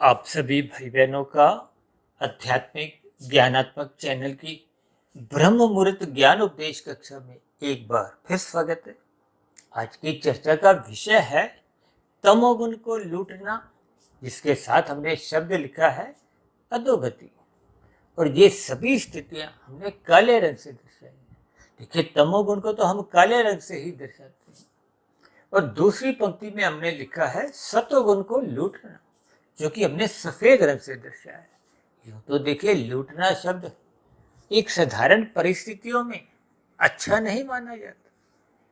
आप सभी भाई बहनों का आध्यात्मिक ज्ञानात्मक चैनल की ब्रह्म मुहूर्त ज्ञान उपदेश कक्षा में एक बार फिर स्वागत है। आज की चर्चा का विषय है तमोगुण को लूटना, जिसके साथ हमने शब्द लिखा है अधोगति। और ये सभी स्थितियां हमने काले रंग से दर्शाई है। देखिए, तमोगुण को तो हम काले रंग से ही दर्शाते हैं। और दूसरी पंक्ति में हमने लिखा है सतोगुण को लूटना, जो कि हमने सफेद रंग से दर्शाया है। यूं तो देखिए, लूटना शब्द एक साधारण परिस्थितियों में अच्छा नहीं माना जाता,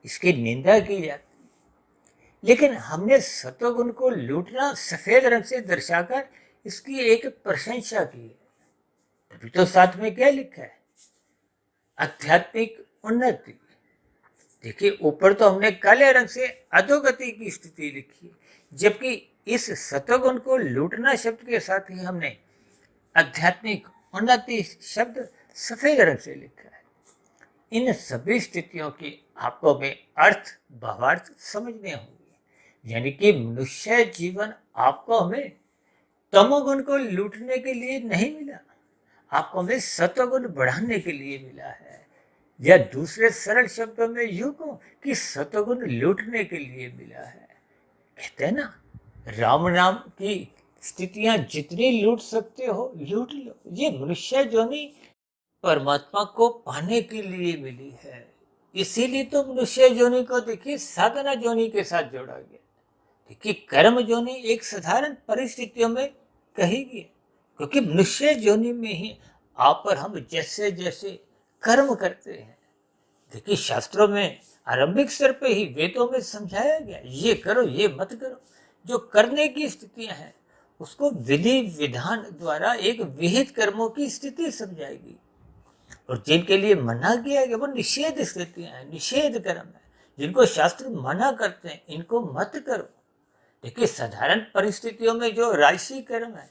इसकी निंदा की जाती, लेकिन हमने सतोगुण को लूटना सफेद रंग से दर्शाकर इसकी एक प्रशंसा की है। तभी तो साथ में क्या लिखा है, आध्यात्मिक उन्नति। देखिए, ऊपर तो हमने काले रंग से अधोगति की स्थिति लिखी है, जबकि इस सतोगुण को लूटना शब्द के साथ ही हमने आध्यात्मिक उन्नति शब्द सफेद रंग से लिखा है। इन सभी स्थितियों की आपको में अर्थ भावार्थ समझने होंगे। यानी कि मनुष्य जीवन आपको हमें तमोगुण को लूटने के लिए नहीं मिला, आपको हमें सतोगुण बढ़ाने के लिए मिला है। या दूसरे सरल शब्दों में यूं कहूं कि सतोगुण लूटने के लिए मिला है। कहते हैं ना, राम नाम की स्थितियां जितनी लूट सकते हो लूट लो। ये मनुष्य जोनी परमात्मा को पाने के लिए मिली है। इसीलिए तो मनुष्य जोनी को देखिए साधना जोनी के साथ जोड़ा गया। देखिए, कर्म जोनी एक साधारण परिस्थितियों में कही गई, क्योंकि मनुष्य जोनी में ही आप और हम जैसे जैसे कर्म करते हैं। देखिए, शास्त्रों में आरंभिक स्तर पे ही वेदों में समझाया गया, ये करो ये मत करो। जो करने की स्थितियां हैं उसको विधि विधान द्वारा एक विहित कर्मों की स्थिति समझाएगी, और जिनके लिए मना किया गया वो निषेध स्थितियां हैं, निषेध कर्म है। जिनको शास्त्र मना करते हैं इनको मत करो। देखिए, साधारण परिस्थितियों में जो राजसी कर्म है,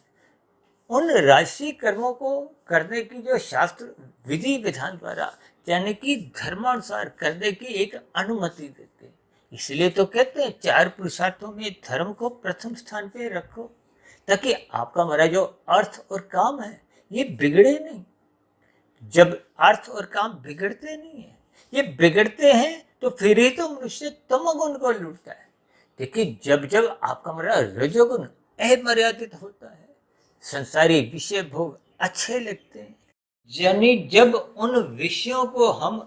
उन राजसी कर्मों को करने की जो शास्त्र विधि विधान द्वारा यानी कि धर्मानुसार करने की एक अनुमति देते हैं। इसलिए तो कहते हैं चार पुरुषार्थों में धर्म को प्रथम स्थान पे रखो, ताकि आपका हमारा जो अर्थ और काम है ये बिगड़े नहीं। जब अर्थ और काम बिगड़ते नहीं है, ये बिगड़ते हैं तो फिर ही तो मनुष्य तमोगुण को लूटता है। देखिए, जब जब आपका हमारा रजोगुण अमर्यादित होता है, संसारी विषय भोग अच्छे लगते हैं, यानी जब उन विषयों को हम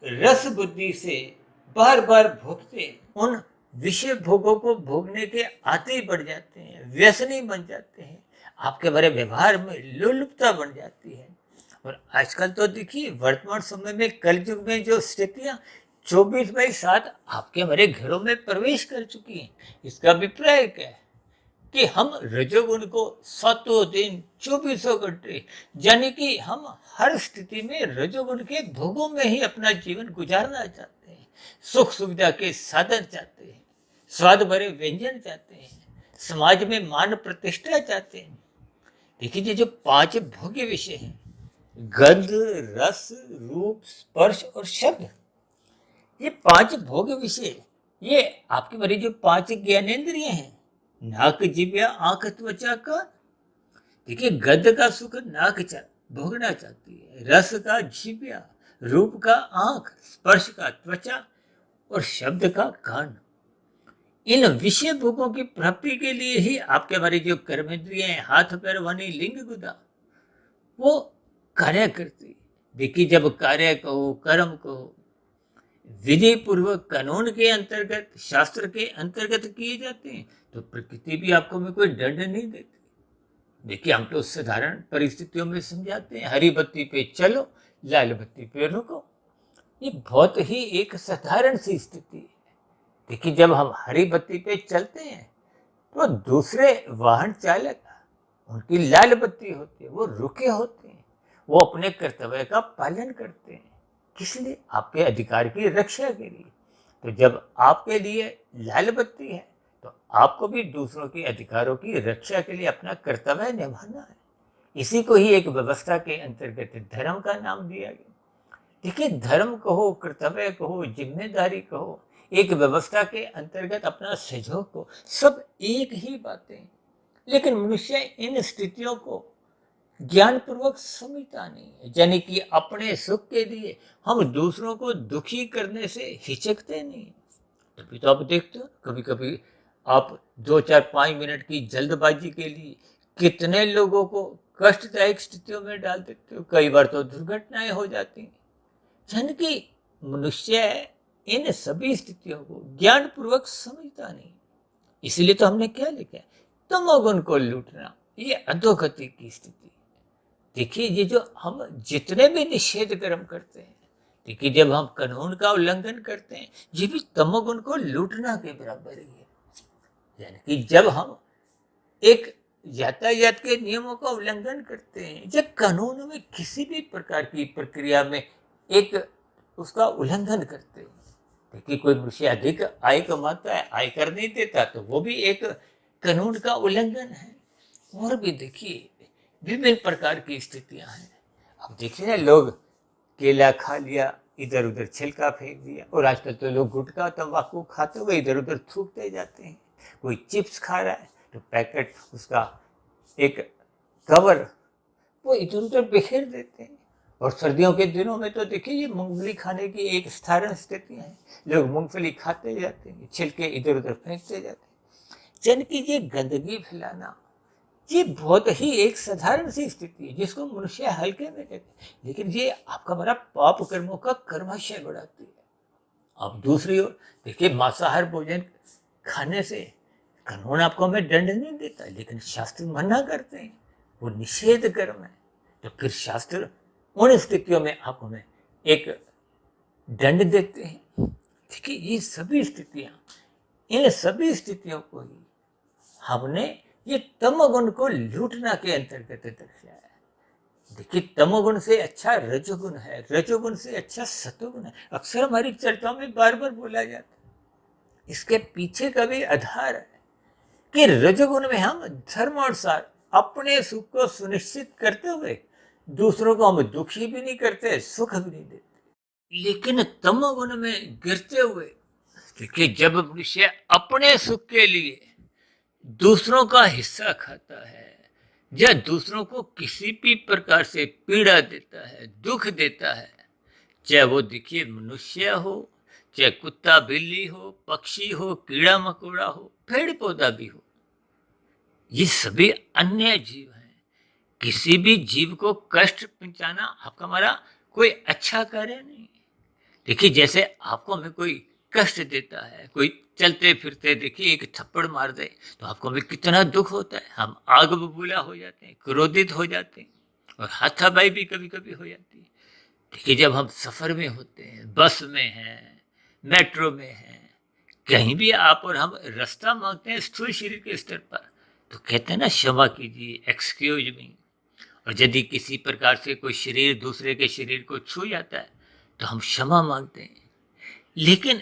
रस बुद्धि से बार बार भोगते हैं, उन विषय भोगों को भोगने के आते ही बढ़ जाते हैं, व्यसनी बन जाते हैं, आपके बड़े व्यवहार में लोलुपता बन जाती है। और आजकल तो देखिए, वर्तमान समय में कलयुग में जो स्थितियां 24/7 आपके हमारे घरों में प्रवेश कर चुकी हैं, इसका अभिप्राय क्या है कि हम रजोगुण को सातों दिन 24 घंटे, यानी कि हम हर स्थिति में रजोगुण के भोगों में ही अपना जीवन गुजारना चाहते हैं। सुख सुविधा के साधन चाहते हैं, स्वाद भरे व्यंजन चाहते हैं, समाज में मान प्रतिष्ठा चाहते हैं। देखिए, ये जो 5 भोग्य विषय हैं, गंध, रस, रूप, स्पर्श और शब्द, ये 5 भोग्य विषय, ये आपकी हमारी जो 5 ज्ञानेंद्रिय हैं, नाक, जिह्वा, आंख, त्वचा का। देखिए, गंध का सुख नाक भोगना चाहती है, रस का जिह्वा, रूप का आंख, स्पर्श का त्वचा और शब्द का कान। इन विषय भोगों की प्राप्ति के लिए ही आपके हमारी जो कर्मेंद्रिय हैं, हाथ पैर वाणी लिंग गुदा, वो कार्य करती है। देखिए, जब कार्य कहो, कर्म कहो, विधि पूर्वक कानून के अंतर्गत, शास्त्र के अंतर्गत किए जाते हैं, तो प्रकृति भी आपको में कोई दंड नहीं देती। देखिए, हम तो साधारण परिस्थितियों में समझाते हैं, हरी बत्ती पे चलो, लाल बत्ती पे रुको। ये बहुत ही एक साधारण सी स्थिति है। देखिए, जब हम हरी बत्ती पे चलते हैं तो दूसरे वाहन चालक, उनकी लाल बत्ती होती है, वो रुके होते हैं, वो अपने कर्तव्य का पालन करते हैं। किस लिए? आपके अधिकार की रक्षा के लिए। तो जब आपके लिए लाल बत्ती है तो आपको भी दूसरों के अधिकारों की रक्षा के लिए अपना कर्तव्य निभाना है। इसी को ही एक व्यवस्था के अंतर्गत धर्म का नाम दिया गया। देखिए, धर्म कहो, कर्तव्य कहो, जिम्मेदारी कहो, एक व्यवस्था के अंतर्गत अपना सहयोग को, सब एक ही बातें। लेकिन मनुष्य इन स्थितियों को ज्ञानपूर्वक समझता नहीं है। यानी कि अपने सुख के लिए हम दूसरों को दुखी करने से हिचकते नहीं। तभी तो आप देखते हो कभी कभी आप 2 4 5 मिनट की जल्दबाजी के लिए कितने लोगों को कष्टदायक स्थितियों में डाल देते हो। कई बार तो दुर्घटनाएं हो जाती हैं। यानी कि मनुष्य इन सभी स्थितियों को ज्ञानपूर्वक समझता नहीं। इसलिए तो हमने क्या लिखा है, तमोगुण को लूटना ये अधोगति की स्थिति। देखिए ये जो हम जितने भी निषेध कर्म करते हैं, देखिए जब हम कानून का उल्लंघन करते हैं, ये भी तमोगुण को लूटना के बराबर ही है। यानी कि जब हम एक यातायात के नियमों का उल्लंघन करते हैं, जब कानून में किसी भी प्रकार की प्रक्रिया में एक उसका उल्लंघन करते हैं, देखिए कोई मनुष्य अधिक आय कमाता है, आयकर नहीं देता, तो वो भी एक कानून का उल्लंघन है। और भी देखिए विभिन्न प्रकार की स्थितियां हैं। अब देखिए ना, लोग केला खा लिया, इधर उधर छिलका फेंक दिया, और आजकल तो लोग गुटखा तंबाकू खाते हुए इधर उधर थूकते जाते हैं। कोई चिप्स खा रहा है तो पैकेट उसका एक कवर वो इधर उधर बिखेर देते हैं। और सर्दियों के दिनों में तो देखिए ये मूंगफली खाने की एक साधारण स्थिति है। लोग मूंगफली खाते जाते हैं, छिलके इधर उधर फेंकते जाते हैं। यानी कि ये गंदगी फैलाना ये बहुत ही एक साधारण सी स्थिति है जिसको मनुष्य हल्के में लेते हैं, लेकिन ये आपका बड़ा पाप कर्मों का कर्माशय बढ़ाती है। अब दूसरी ओर देखिए, मांसाहार भोजन खाने से कानून आपको हमें दंड नहीं देता, लेकिन शास्त्र मना करते हैं, वो निषेध कर्म है। तो फिर शास्त्र उन स्थितियों में आप हमें एक दंड देते हैं। देखिए ये सभी स्थितियां, इन सभी स्थितियों को ही हमने ये तमोगुण को लूटना के अंतर्गत दर्शाया है। देखिए तमोगुण से अच्छा रजोगुण है, रजोगुण से अच्छा सतोगुण है। अक्सर हमारी चर्चाओं में बार बार बोला जाता है। इसके पीछे का भी आधार है कि रजोगुण में हम धर्म और सार अपने सुख को सुनिश्चित करते हुए दूसरों को हम दुखी भी नहीं करते, सुख भी नहीं देते। लेकिन तमोगुण में गिरते हुए देखिए, जब मनुष्य अपने सुख के लिए दूसरों का हिस्सा खाता है या दूसरों को किसी भी प्रकार से पीड़ा देता है, दुख देता है, चाहे वो देखिए मनुष्य हो, चाहे कुत्ता बिल्ली हो, पक्षी हो, कीड़ा मकोड़ा हो, पेड़ पौधा भी हो, ये सभी अन्य जीव हैं। किसी भी जीव को कष्ट पहुंचाना आपका हमारा कोई अच्छा कार्य नहीं। देखिए जैसे आपको हमें कोई कष्ट देता है, कोई चलते फिरते देखिए एक थप्पड़ मार दे तो आपको हमें कितना दुख होता है, हम आग बबूला हो जाते हैं, क्रोधित हो जाते हैं, और हाथापाई भी कभी कभी हो जाती है। देखिए जब हम सफर में होते हैं, बस में हैं, मेट्रो में हैं, कहीं भी आप और हम रास्ता मांगते हैं स्थूल शरीर के स्तर पर, तो कहते हैं ना क्षमा कीजिए, एक्सक्यूज मी। और यदि किसी प्रकार से कोई शरीर दूसरे के शरीर को छू जाता है तो हम क्षमा मांगते हैं। लेकिन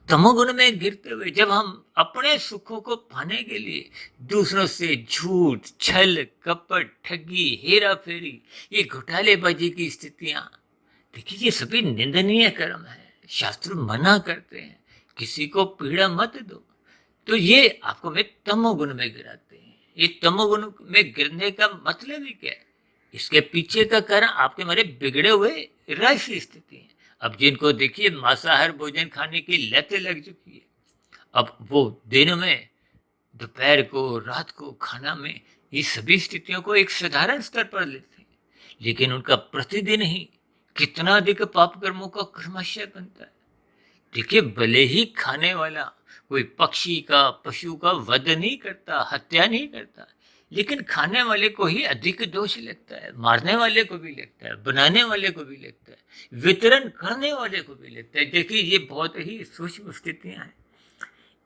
तमोगुण में गिरते हुए जब हम अपने सुखों को पाने के लिए दूसरों से झूठ, छल, कपट, ठगी, हेरा फेरी, ये घोटालेबाजी की स्थितियां, देखिए ये सभी निंदनीय कर्म है। शास्त्र मना करते हैं, किसी को पीड़ा मत दो। तो ये आपको में तमोगुण में गिराते हैं। ये तमोगुण में गिरने का मतलब ही क्या है? इसके पीछे का कारण आपके हमारे बिगड़े हुए राशि स्थिति है। अब जिनको देखिए मांसाहार भोजन खाने की लत लग चुकी है, अब वो दिन में, दोपहर को, रात को खाना में ये सभी स्थितियों को एक साधारण स्तर पर लेते हैं, लेकिन उनका प्रतिदिन ही कितना अधिक पाप कर्मों का कर्माशय बनता है। देखिए भले ही खाने वाला कोई पक्षी का, पशु का वध नहीं करता, हत्या नहीं करता, लेकिन खाने वाले को ही अधिक दोष लगता है, मारने वाले को भी लगता है, बनाने वाले को भी लगता है, वितरण करने वाले को भी लगता है। देखिए ये बहुत ही सूक्ष्म स्थितियां हैं।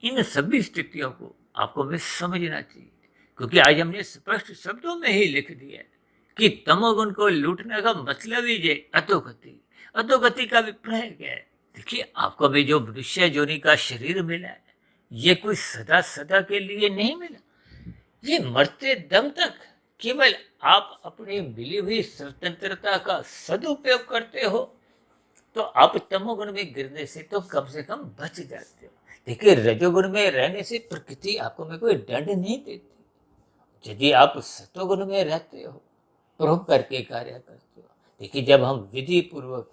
इन सभी स्थितियों को आपको हमें समझना चाहिए, क्योंकि आज हमने स्पष्ट शब्दों में ही लिख दिया है कि तमोगुण को लूटने का मतलब ही है अधोगति। अधोगति का अभिप्राय क्या है? देखिए आपको अभी जो मनुष्य योनि का शरीर मिला है, ये कोई सदा सदा के लिए नहीं मिला। ये मरते दम तक केवल आप अपनी मिली हुई स्वतंत्रता का सदुपयोग करते हो तो आप तमोगुण में गिरने से तो कम से कम बच जाते हो। देखिए रजोगुण में रहने से प्रकृति आपको में कोई दंड नहीं देती। यदि आप सतोगुण में रहते हो, परोपकार के कार्य करते हो, देखिए जब हम विधि पूर्वक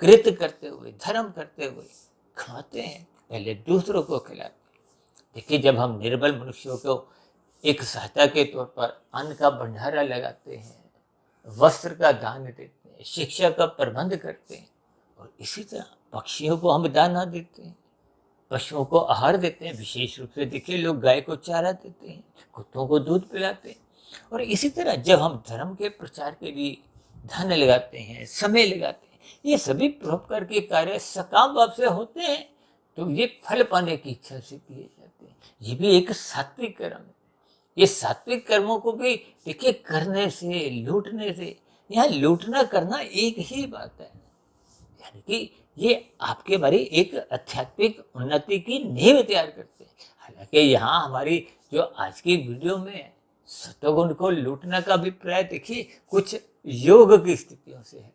कृत करते हुए, धर्म करते हुए खाते हैं, पहले दूसरों को खिलाते हैं। देखिए जब हम निर्बल मनुष्यों को एक सहायता के तौर पर अन्न का भंडारा लगाते हैं, वस्त्र का दान देते हैं, शिक्षा का प्रबंध करते हैं, और इसी तरह पक्षियों को हम दाना देते हैं, पशुओं को आहार देते हैं। विशेष रूप से देखिए लोग गाय को चारा देते हैं, कुत्तों को दूध पिलाते हैं। और इसी तरह जब हम धर्म के प्रचार के लिए धन लगाते हैं, समय लगाते हैं, ये सभी परोपकार के कार्य सकाम भाव से होते हैं, तो ये फल पाने की इच्छा से किए जाते हैं। ये भी एक सात्विक कर्म है। ये सात्विक कर्मों को भी देखिए करने से, लूटने से, यहाँ लूटना करना एक ही बात है, यानी कि ये आपके बारे एक आध्यात्मिक उन्नति की नींव तैयार करते हैं। हालांकि यहाँ हमारी जो आज की वीडियो में सतोगुण को लूटने का अभिप्राय देखिए कुछ योग की स्थितियों से है।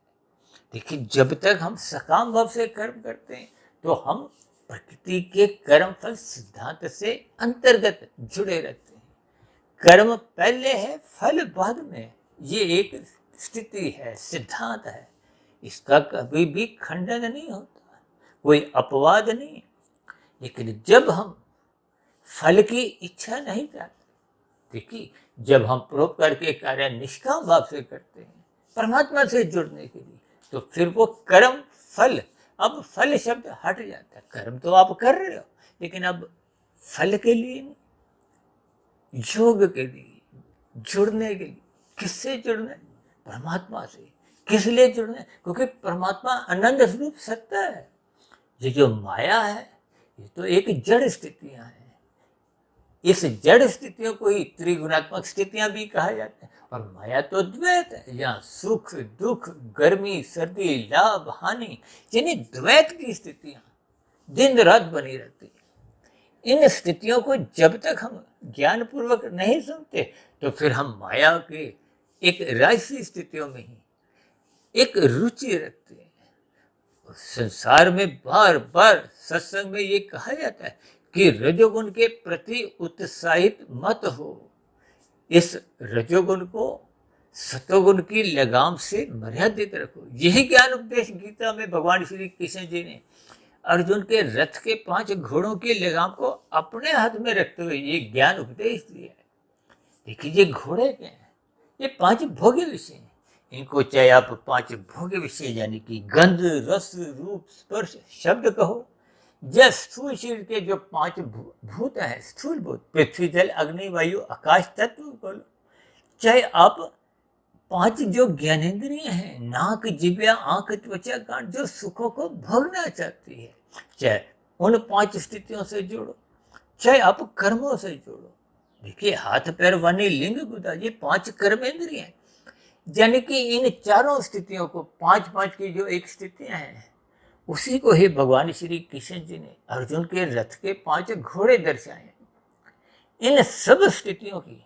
देखिए जब तक हम सकाम भाव से कर्म करते हैं तो हम प्रकृति के कर्म फल सिद्धांत से अंतर्गत जुड़े रहते हैं। कर्म पहले है, फल बाद में, ये एक स्थिति है, सिद्धांत है। इसका कभी भी खंडन नहीं होता, कोई अपवाद नहीं। लेकिन जब हम फल की इच्छा नहीं करते, देखिए जब हम परोपकार के कार्य निष्काम भाव से करते हैं परमात्मा से जुड़ने के लिए, तो फिर वो कर्म फल, अब फल शब्द हट जाता है। कर्म तो आप कर रहे हो, लेकिन अब फल के लिए नहीं, योग के लिए, जुड़ने के लिए। किससे जुड़ना है? परमात्मा से। किस लिए जुड़ना है? क्योंकि परमात्मा आनंद स्वरूप सत्य है। ये जो माया है ये तो एक जड़ स्थितियां हैं। इस जड़ स्थितियों को ही त्रिगुणात्मक स्थितियां भी कहा जाता है। और माया तो द्वैत है, यहाँ सुख दुख, गर्मी सर्दी, लाभ हानि, यानी द्वैत की स्थितियां दिन रात बनी रहती है। इन स्थितियों को जब तक हम ज्ञान पूर्वक नहीं सुनते, तो फिर हम माया के एक राजसी स्थितियों में ही एक रुचि रखते हैं। और संसार में बार बार सत्संग में ये कहा जाता है कि रजोगुण के प्रति उत्साहित मत हो। इस रजोगुण को सतोगुण की लगाम से मर्यादित रखो। यही ज्ञान उपदेश गीता में भगवान श्री कृष्ण जी ने अर्जुन के रथ के 5 घोड़ों की लगाम को अपने हाथ में रखते हुए ये ज्ञान उपदेश दिया है। देखिए ये घोड़े क्या हैं? ये 5 भोग्य विषय हैं। इनको चाहे आप 5 भोग्य विषय यानी कि गंध, रस, रूप, स्पर्श, शब्द कहो, या स्थूल शरीर के जो 5 भूत हैं, स्थूल भूत, पृथ्वी, जल, अग्नि, वायु, आकाश तत्व बोलो, चाहे आप 5 जो ज्ञानेंद्रिय हैं, नाक, जिह्वा, आंख, त्वचा, कान, जो सुखों को भोगना चाहती है, चाहे उन 5 स्थितियों से जोड़ो, चाहे आप कर्मों से जोड़ो। देखिए हाथ पैर वाणी लिंग गुदा, ये 5 कर्मेंद्रिय हैं, यानी कि इन चारों स्थितियों को 5-5 की जो एक स्थितियां हैं, उसी को ही भगवान श्री कृष्ण जी ने अर्जुन के रथ के 5 घोड़े दर्शाए। इन सब स्थितियों की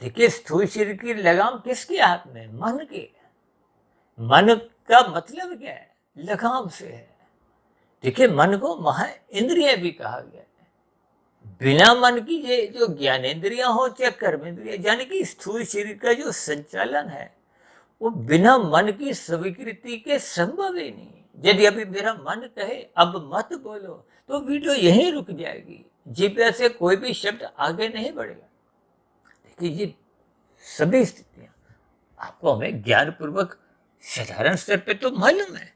देखिए स्थूल शरीर की लगाम किसके हाथ में? मन के। मन का मतलब क्या है? लगाम से है। देखिए मन को महा इंद्रिय भी कहा गया है। बिना मन की ये जो ज्ञानेंद्रियां हो चाहे कर्मेंद्रिया, यानी कि स्थूल शरीर का जो संचालन है वो बिना मन की स्वीकृति के संभव ही नहीं। यदि अभी मेरा मन कहे अब मत बोलो, तो वीडियो यहीं रुक जाएगी, जिह्वा से कोई भी शब्द आगे नहीं बढ़ेगा। देखिए ये सभी स्थितियां आपको हमें ज्ञान पूर्वक साधारण स्तर पे तो मालूम है,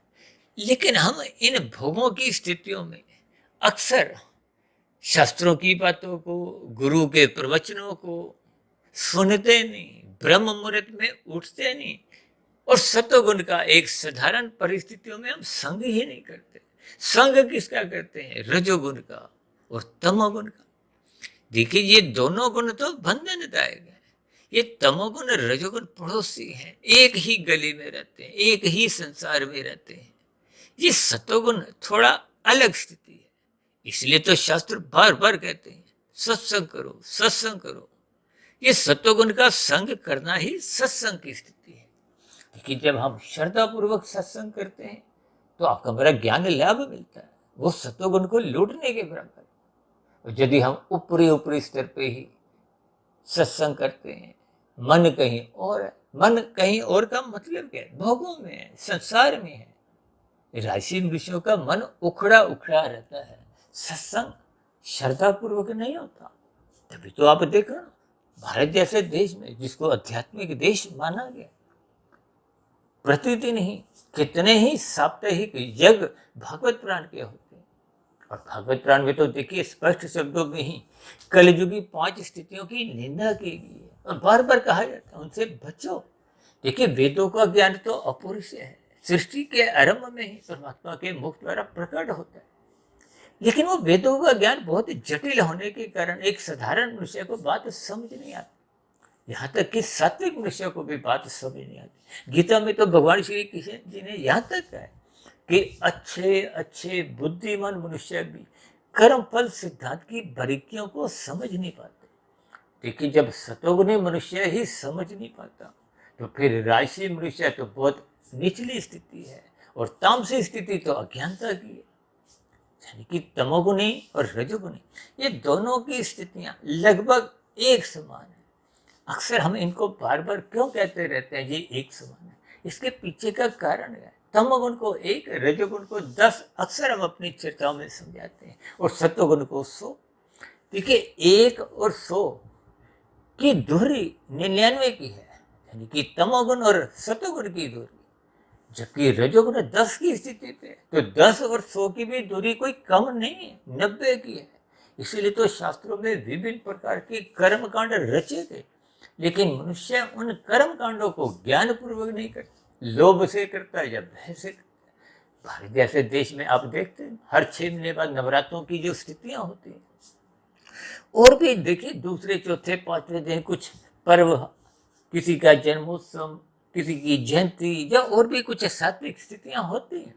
लेकिन हम इन भोगों की स्थितियों में अक्सर शास्त्रों की बातों को, गुरु के प्रवचनों को सुनते नहीं, ब्रह्म मुहूर्त में उठते नहीं, और सतोगुण का एक साधारण परिस्थितियों में हम संग ही नहीं करते। संग किसका करते हैं? रजोगुण का और तमोगुण का। देखिए ये दोनों गुण तो बंधनदायक है। ये तमोगुण रजोगुण पड़ोसी हैं, एक ही गली में रहते हैं, एक ही संसार में रहते हैं। ये सतोगुण थोड़ा अलग स्थिति है। इसलिए तो शास्त्र बार बार कहते हैं सत्संग करो, सत्संग करो। ये सतोगुण का संग करना ही सत्संग की स्थिति है। क्योंकि जब हम श्रद्धा पूर्वक सत्संग करते हैं तो आपका बड़ा ज्ञान लाभ मिलता है, वो सतोगुण को लूटने के बराबर। और यदि हम ऊपरी ऊपरी स्तर पे ही सत्संग करते हैं, मन कहीं और है। मन कहीं और का मतलब क्या है? भोगों में है, संसार में है। राशि ऋषियों का मन उखड़ा उखड़ा रहता है। सत्संग श्रद्धा पूर्वक नहीं होता। तभी तो आप देखो ना, भारत जैसे देश में जिसको आध्यात्मिक देश माना गया, प्रतिदिन ही कितने ही साप्ताहिक यज्ञ भागवत पुराण के होते हैं। और भागवत पुराण में तो देखिए स्पष्ट शब्दों में ही कलयुगी 5 स्थितियों की निंदा की गई है और बार बार कहा जाता है उनसे बचो। देखिए वेदों का ज्ञान तो अपौरुषीय है, सृष्टि के आरंभ में ही परमात्मा के मुख द्वारा प्रकट होता है। लेकिन वो वेदों का ज्ञान बहुत जटिल होने के कारण एक साधारण मनुष्य को बात समझ नहीं आती। यहाँ तक कि सात्विक मनुष्य को भी बात समझ नहीं आती। गीता में तो भगवान श्री कृष्ण जी ने यहाँ तक कहा है कि अच्छे अच्छे बुद्धिमान मनुष्य भी कर्म फल सिद्धांत की बारीकियों को समझ नहीं पाते। लेकिन जब सतोगुणी मनुष्य ही समझ नहीं पाता तो फिर राजसी मनुष्य तो बहुत निचली स्थिति है और तामसी स्थिति तो अज्ञानता की है। यानी कि तमोगुणी और रजोगुणी ये दोनों की स्थितियां लगभग एक समान है। अक्सर हम इनको बार बार क्यों कहते रहते हैं ये एक समान है? इसके पीछे का कारण है तमोगुण को 1, रजोगुण को 10 अक्सर हम अपनी चर्चाओं में समझाते हैं और सत्वगुण को 100। देखिए 1 और 100 की दूरी 99 की है, यानी कि तमोगुण और सत्वगुण की दूरी। जबकि रजोगुण 10 की स्थिति पे तो 10 और 100 की भी दूरी कोई कम नहीं है, 90 की है। इसीलिए तो शास्त्रों में विभिन्न प्रकार के कर्म कांड रचे थे। लेकिन मनुष्य उन कर्म कांडों को ज्ञान पूर्वक नहीं करता, लोभ से करता है या भय से करता है। भारत जैसे देश में आप देखते हैं हर 6 महीने बाद नवरात्रों की जो स्थितियां होती हैं, और भी देखिए दूसरे चौथे पांचवें दिन कुछ पर्व, किसी का जन्मोत्सव, किसी की जयंती या और भी कुछ सात्विक स्थितियां होती हैं,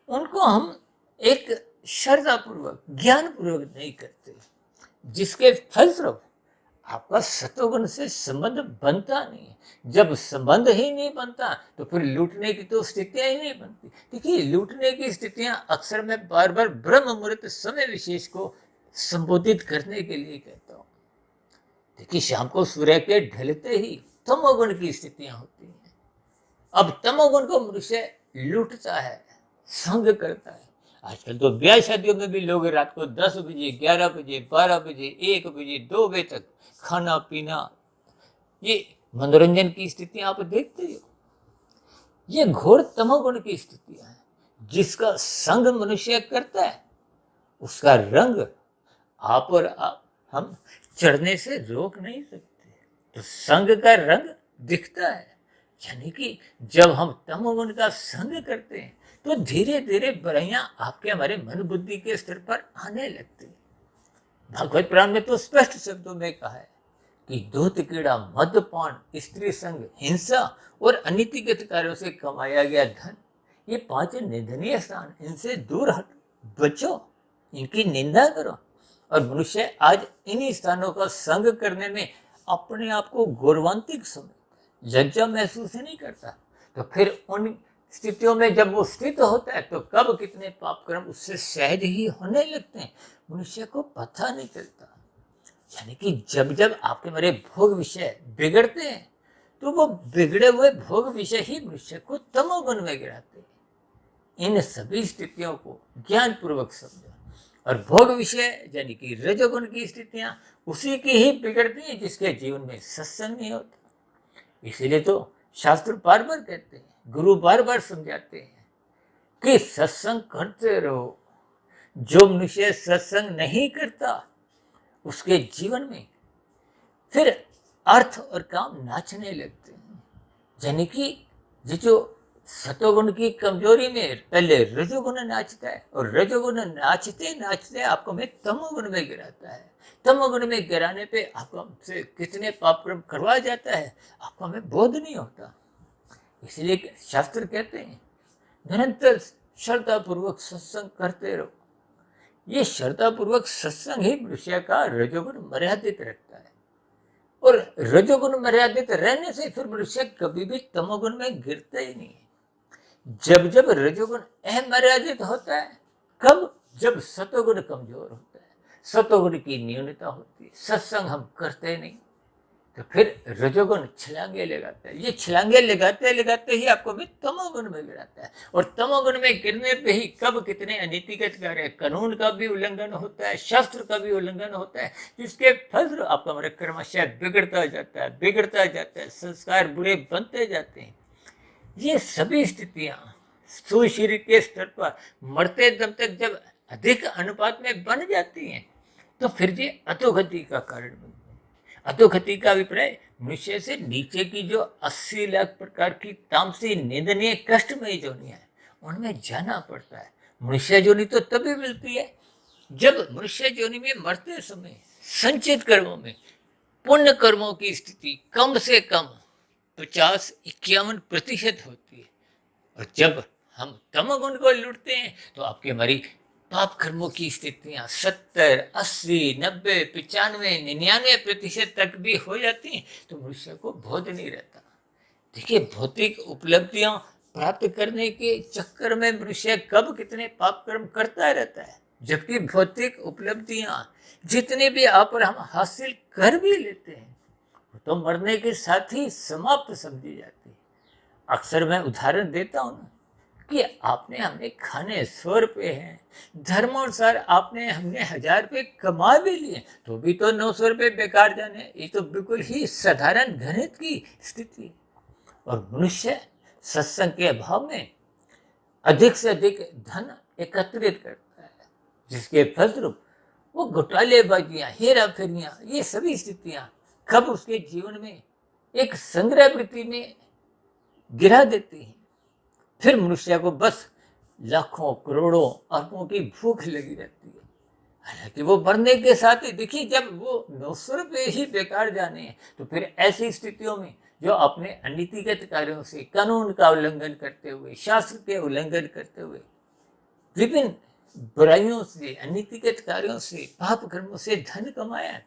उनको हम एक श्रद्धा पूर्वक ज्ञान पूर्वक नहीं करते, जिसके फलस्वरूप आपका सतोगुण से संबंध बनता नहीं है। जब संबंध ही नहीं बनता तो फिर लूटने की तो स्थितियां ही नहीं बनती। देखिए लूटने की स्थितियां अक्सर मैं बार बार ब्रह्म मुहूर्त समय विशेष को संबोधित करने के लिए कहता हूँ। देखिए शाम को सूर्य के ढलते ही तमोगुण की स्थितियां होती हैं। अब तमोगुण को मनुष्य लूटता है, संग करता है। आजकल तो ब्याह शादियों में भी लोग रात को 10 बजे, 11 बजे, 12 बजे, 1 बजे, 2 बजे तक खाना पीना, ये मनोरंजन की स्थिति आप देखते हो। ये घोर तमोगुण की स्थितियां हैं। जिसका संग मनुष्य करता है उसका रंग आप और आप हम चढ़ने से रोक नहीं सकते। तो संग का रंग दिखता है। यानी कि जब हम तमोगुण का संग करते हैं तो धीरे धीरे बुराइयां आपके हमारे मन बुद्धि के स्तर पर आने लगती है। भागवत पुराण में तो स्पष्ट शब्दों में कहा है कि दूध कीड़ा, मद्यपान, स्त्री संग, हिंसा और अनीतिगत कार्यों से कमाया गया धन, ये 5 निंदनीय स्थान, इनसे दूर हट, बचो, इनकी निंदा करो। और मनुष्य आज इन्हीं स्थानों का संग करने में अपने आप को गौरवान्वित समझता है, लज्जा महसूस ही नहीं करता। तो फिर उन स्थितियों में जब वो स्थित होता है तो कब कितने पाप कर्म उससे सहज ही होने लगते हैं, मनुष्य को पता नहीं चलता। यानी कि जब जब आपके मेरे भोग विषय बिगड़ते हैं तो वो बिगड़े हुए भोग विषय ही मनुष्य को तमोगुण में गिराते हैं। इन सभी स्थितियों को ज्ञान पूर्वक समझो। और भोग विषय यानी कि रजोगुण की स्थितियां उसी की ही बिगड़ती हैं जिसके जीवन में सत्संग नहीं होता। इसीलिए तो शास्त्र बार बार कहते हैं, गुरु बार बार समझाते हैं कि सत्संग करते रहो। जो मनुष्य सत्संग नहीं करता उसके जीवन में फिर अर्थ और काम नाचने लगते हैं। यानी कि जो सतोगुण की कमजोरी में पहले रजोगुण नाचता है और रजोगुण नाचते नाचते आपको में तमोगुण में गिराता है। तमोगुण में गिराने पे आपको हमसे कितने पाप कर्म करवा जाता है आपको हमें बोध नहीं होता। इसलिए शास्त्र कहते हैं निरंतर श्रद्धा पूर्वक सत्संग करते रहो। ये श्रद्धा पूर्वक सत्संग ही मनुष्य का रजोगुण मर्यादित रखता है। और रजोगुण मर्यादित रहने से फिर मनुष्य कभी भी तमोगुण में गिरता ही नहीं है। जब जब रजोगुण अमर्यादित होता है, कब? जब सतोगुण कमजोर होता है। सतोगुण की न्यूनता होती है, सत्संग हम करते नहीं, तो फिर रजोगुण छलांगे लगाता है। ये छलांगे लगाते लगाते ही आपको भी तमोगुण में गिराता है, और तमोगुण में गिरने पे ही कब कितने अनीतिगत कार्य, कानून का भी उल्लंघन होता है, शास्त्र का भी उल्लंघन होता है, जिसके फलस्वरूप आपका हमारा क्रमशः बिगड़ता जाता है, बिगड़ता जाता है, संस्कार बुरे बनते जाते हैं। ये सभी स्थितियां स्थूल शरीर के स्तर पर मरते दम तक जब अधिक अनुपात में बन जाती हैं, तो फिर ये अधोगति का कारण बनते हैं। अधोगति का अभिप्राय मनुष्य से नीचे की जो 80 लाख प्रकार की तामसी निंदनीय कष्टमयी जोनियां है, उनमें जाना पड़ता है। मनुष्य जोनि तो तभी मिलती है जब मनुष्य जोनि में मरते समय संचित कर्मों में पुण्य कर्मों की स्थिति कम से कम 50-51% होती है। और जब हम तमोगुण को लूटते हैं तो आपकी हमारी पाप कर्मों की स्थितियां 70, 80, 90, 95, 99% तक भी हो जाती हैं, तो मनुष्य को बोध नहीं रहता। देखिए, भौतिक उपलब्धियां प्राप्त करने के चक्कर में मनुष्य कब कितने पाप कर्म करता रहता है, जबकि भौतिक उपलब्धियां जितने भी आप और हम हासिल कर भी लेते हैं, तो मरने के साथ ही समाप्त समझी जाती है। अक्सर मैं उदाहरण देता हूँ ना, कि आपने हमने खाने 100 रुपये हैं, धर्मानुसार आपने हमने 1000 रुपये कमा भी लिए, तो भी तो 900 रुपये बेकार जाने। ये तो बिल्कुल ही साधारण गणित की स्थिति। और मनुष्य सत्संग के अभाव में अधिक से अधिक धन एकत्रित करता है, जिसके फलस्वरूप वो घोटालेबाजियां, हेरा फेरियां, ये सभी स्थितियां कब उसके जीवन में एक संग्रह वृत्ति में गिरा देती हैं। फिर मनुष्य को बस लाखों करोड़ों अरबों की भूख लगी रहती है। हालांकि वो मरने के साथ ही, देखिए, जब वो 900 रुपये ही बेकार जाने हैं, तो फिर ऐसी स्थितियों में जो अपने अनीतिगत कार्यों से, कानून का उल्लंघन करते हुए, शास्त्र के उल्लंघन करते हुए, विभिन्न बुराइयों से, अनीतिगत कार्यों से, पाप कर्मों से धन कमाया,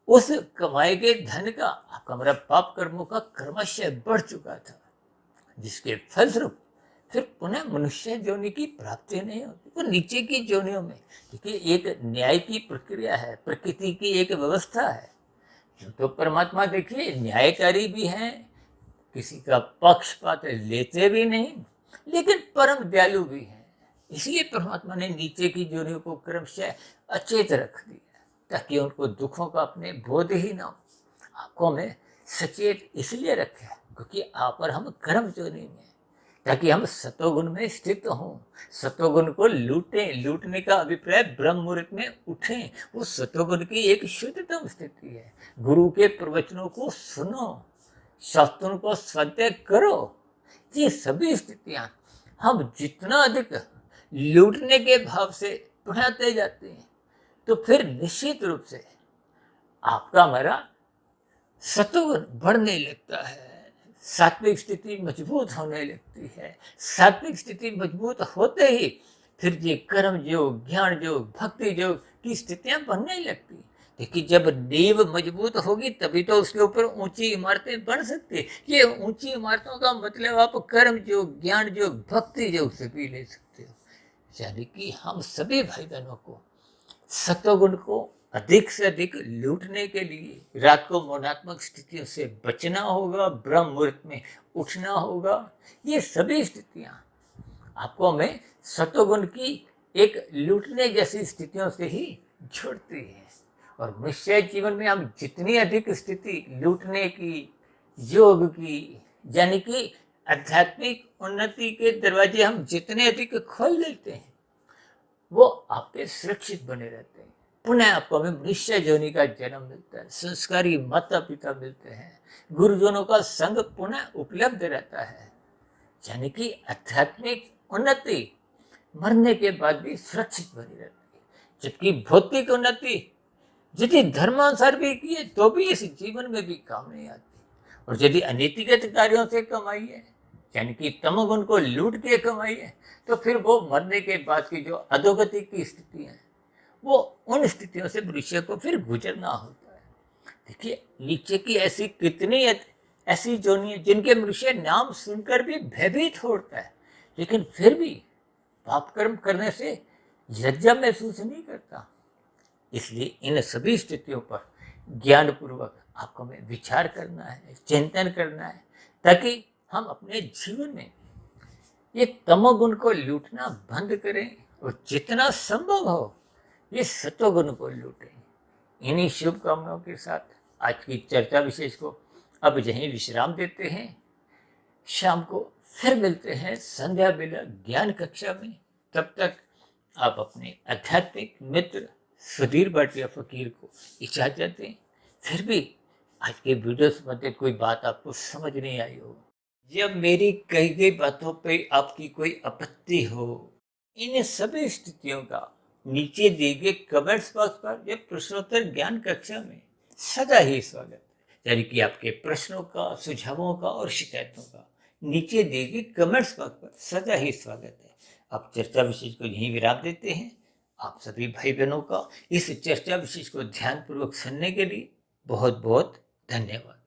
उस कमाए गए धन का आपका हमारा पाप कर्मों का क्रमशः बढ़ चुका था, जिसके फलस्वरूप फिर पुनः मनुष्य जोनि की प्राप्ति नहीं होती। वो नीचे की जोनियों में, देखिए, एक न्याय की प्रक्रिया है, प्रकृति की एक व्यवस्था है। जो तो परमात्मा, देखिए, न्यायकारी भी हैं, किसी का पक्षपात लेते भी नहीं, लेकिन परम दयालु भी हैं। इसलिए परमात्मा ने नीचे की जोनियों को क्रमशः अचेत रख दिया, ताकि उनको दुखों का अपने बोध ही ना हो। आपको हमें सचेत इसलिए रखे क्योंकि आप और हम कर्म जोनि में, ताकि हम सतोगुण में स्थित हों, सतोगुण को लूटें। लूटने का अभिप्राय ब्रह्म मुहूर्त में उठें। वो सतोगुण की एक शुद्धतम स्थिति है। गुरु के प्रवचनों को सुनो, शास्त्रों को स्वाध्याय करो। ये सभी स्थितियां हम जितना अधिक लूटने के भाव से बढ़ाते जाते हैं, तो फिर निश्चित रूप से आपका हमारा सतोगुण बढ़ने लगता है, सात्विक स्थिति मजबूत होने लगती है। सात्विक स्थिति मजबूत होते ही फिर ये कर्म योग, ज्ञान योग, भक्ति योग की स्थितियां बनने लगती है। देखिए, जब नींव मजबूत होगी तभी तो उसके ऊपर ऊंची इमारतें बन सकती है। ये ऊंची इमारतों का मतलब आप कर्म योग, ज्ञान योग, भक्ति योग से भी ले सकते हो। यानी कि हम सभी भाई बहनों को सतोगुण को अधिक से अधिक लूटने के लिए रात को मौनात्मक स्थितियों से बचना होगा, ब्रह्म मुहूर्त में उठना होगा। ये सभी स्थितियां आपको हमें सतोगुण की एक लूटने जैसी स्थितियों से ही जुड़ती है। और मनुष्य जीवन में हम जितनी अधिक स्थिति लूटने की, योग की, यानी कि आध्यात्मिक उन्नति के दरवाजे हम जितने अधिक खोल लेते हैं, वो आपके सुरक्षित बने रहते हैं। पुनः आपको हमें मनुष्य योनि का जन्म मिलता है, संस्कारी माता पिता मिलते हैं, गुरुजनों का संग पुनः उपलब्ध रहता है। यानी कि आध्यात्मिक उन्नति मरने के बाद भी सुरक्षित बनी रहती है, जबकि भौतिक उन्नति यदि धर्मानुसार भी किए तो भी इस जीवन में भी काम नहीं आती। और यदि अनीतिगत कार्यों से कमाई है, यानी कि तमोगुण को लूट के कमाई है, तो फिर वो मरने के बाद की जो अधोगति की स्थिति है, वो उन स्थितियों से मनुष्य को फिर गुजरना होता है। देखिए, नीचे की ऐसी कितनी ऐसी जोनि है जिनके मनुष्य नाम सुनकर भी भयभीत होता है, लेकिन फिर भी पाप कर्म करने से लज्जा महसूस नहीं करता। इसलिए इन सभी स्थितियों पर ज्ञानपूर्वक आपको में विचार करना है, चिंतन करना है, ताकि हम अपने जीवन में ये तमोगुण को लूटना बंद करें और जितना संभव हो ये सतोगुण को लूटें। इन्हीं शुभकामनाओं के साथ आज की चर्चा विशेष को अब यहीं विश्राम देते हैं। शाम को फिर मिलते हैं संध्या बेला ज्ञान कक्षा में। तब तक आप अपने आध्यात्मिक मित्र सुधीर भाटिया फकीर को इजाजत दें। फिर भी आज के वीडियो से संबंधित कोई बात आपको समझ नहीं आई हो, जब मेरी कही गई बातों पे आपकी कोई आपत्ति हो, इन सभी स्थितियों का नीचे दिए गए कमेंट्स बॉक्स पर या प्रश्नोत्तर ज्ञान कक्षा में सदा ही स्वागत है। यानी कि आपके प्रश्नों का, सुझावों का और शिकायतों का नीचे दिए गए कमेंट्स बॉक्स पर सदा ही स्वागत है। आप चर्चा विशेष को यहीं विराम देते हैं। आप सभी भाई बहनों का इस चर्चा विशेष को ध्यानपूर्वक सुनने के लिए बहुत बहुत धन्यवाद।